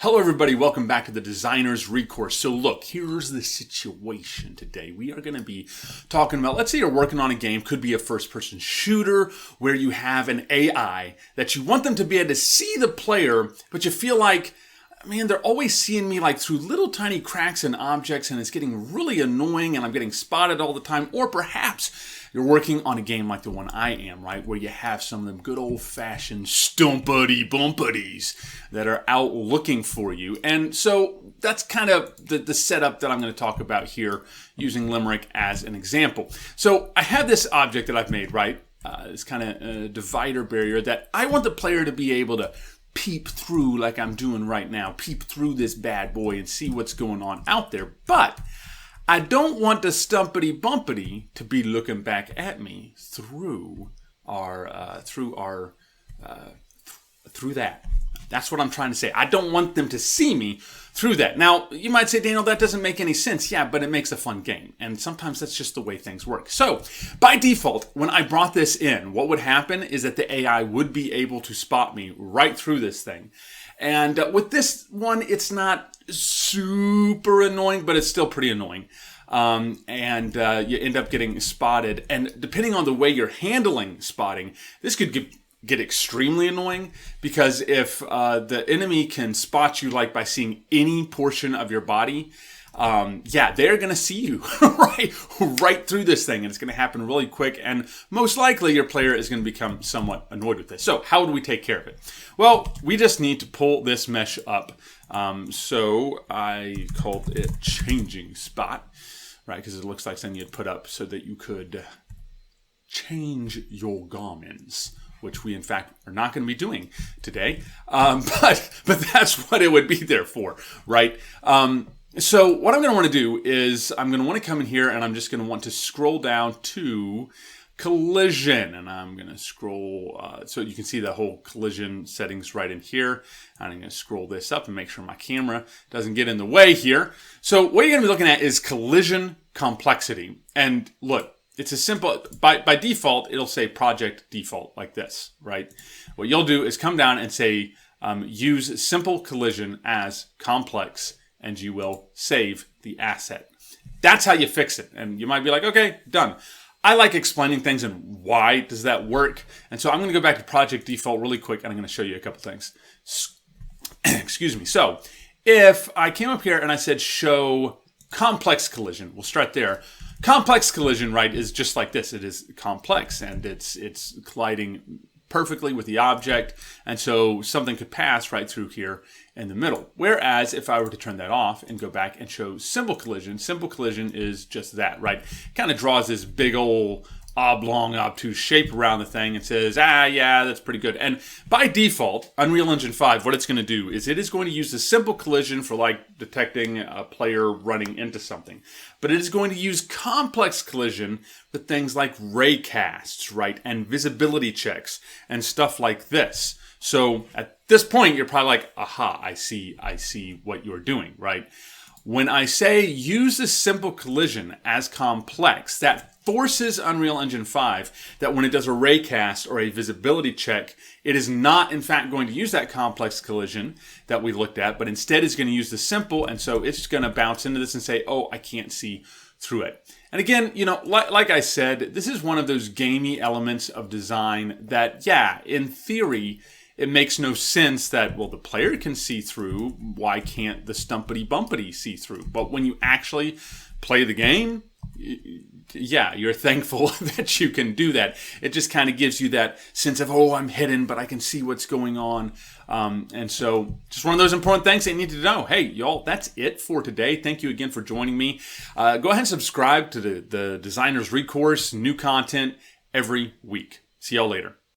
Hello everybody, welcome back to the Designer's Recourse. So look, here's the situation today. We are going to be talking about, let's say you're working on a game, could be a first-person shooter, where you have an AI that you want them to be able to see the player, but you feel like, man, they're always seeing me like through little tiny cracks and objects, and it's getting really annoying, and I'm getting spotted all the time. Or perhaps you're working on a game like the one I am, right? Where you have some of them good old-fashioned stumpity-bumpitties that are out looking for you. And so that's kind of the setup that I'm going to talk about here, using Limerick as an example. So I have this object that I've made, right? This kind of divider barrier that I want the player to be able to peep through, like I'm doing right now. Peep through this bad boy and see what's going on out there. But I don't want the stumpity bumpity to be looking back at me through that. That's what I'm trying to say. I don't want them to see me through that. Now, you might say, Daniel, that doesn't make any sense. Yeah, but it makes a fun game. And sometimes that's just the way things work. So, by default, when I brought this in, what would happen is that the AI would be able to spot me right through this thing. And with this one, it's not super annoying, but it's still pretty annoying. You end up getting spotted. And depending on the way you're handling spotting, this could get extremely annoying, because if the enemy can spot you like by seeing any portion of your body, they're going to see you right through this thing, and it's going to happen really quick, and most likely your player is going to become somewhat annoyed with this. So how do we take care of it? Well, we just need to pull this mesh up. So I called it changing spot, right? Because it looks like something you'd put up so that you could change your garments, which we in fact are not going to be doing today. But that's what it would be there for, right? So what I'm going to want to do is I'm going to want to come in here, and I'm just going to want to scroll down to collision, and I'm going to scroll so you can see the whole collision settings right in here. And I'm going to scroll this up and make sure my camera doesn't get in the way here. So what you're going to be looking at is collision complexity. And look, it's a simple, by default, it'll say project default like this, right? What you'll do is come down and say, use simple collision as complex, and you will save the asset. That's how you fix it. And you might be like, okay, done. I like explaining things and why does that work. And so I'm going to go back to project default really quick, and I'm going to show you a couple things. Excuse me. So if I came up here and I said show complex collision, we'll start there. Complex collision, right, is just like this. It is complex, and it's colliding perfectly with the object, and so something could pass right through here in the middle. Whereas if I were to turn that off and go back and show simple collision is just that, right? Kind of draws this big old oblong, obtuse shape around the thing and says, yeah, that's pretty good. And by default, Unreal Engine 5, what it's going to do is it is going to use the simple collision for like detecting a player running into something. But it is going to use complex collision for things like ray casts, right? And visibility checks and stuff like this. So at this point, you're probably like, aha, I see what you're doing, right? When I say use the simple collision as complex, that forces Unreal Engine 5 that when it does a raycast or a visibility check, it is not in fact going to use that complex collision that we looked at, but instead is going to use the simple, and so it's going to bounce into this and say, oh, I can't see through it. And again, you know, like I said, this is one of those gamey elements of design that, yeah, in theory, it makes no sense that, well, the player can see through. Why can't the stumpity bumpity see through? But when you actually play the game, yeah, you're thankful that you can do that. It just kind of gives you that sense of, oh, I'm hidden, but I can see what's going on. And so just one of those important things that you need to know. Hey, y'all, that's it for today. Thank you again for joining me. Go ahead and subscribe to the Designer's Recourse, new content every week. See y'all later.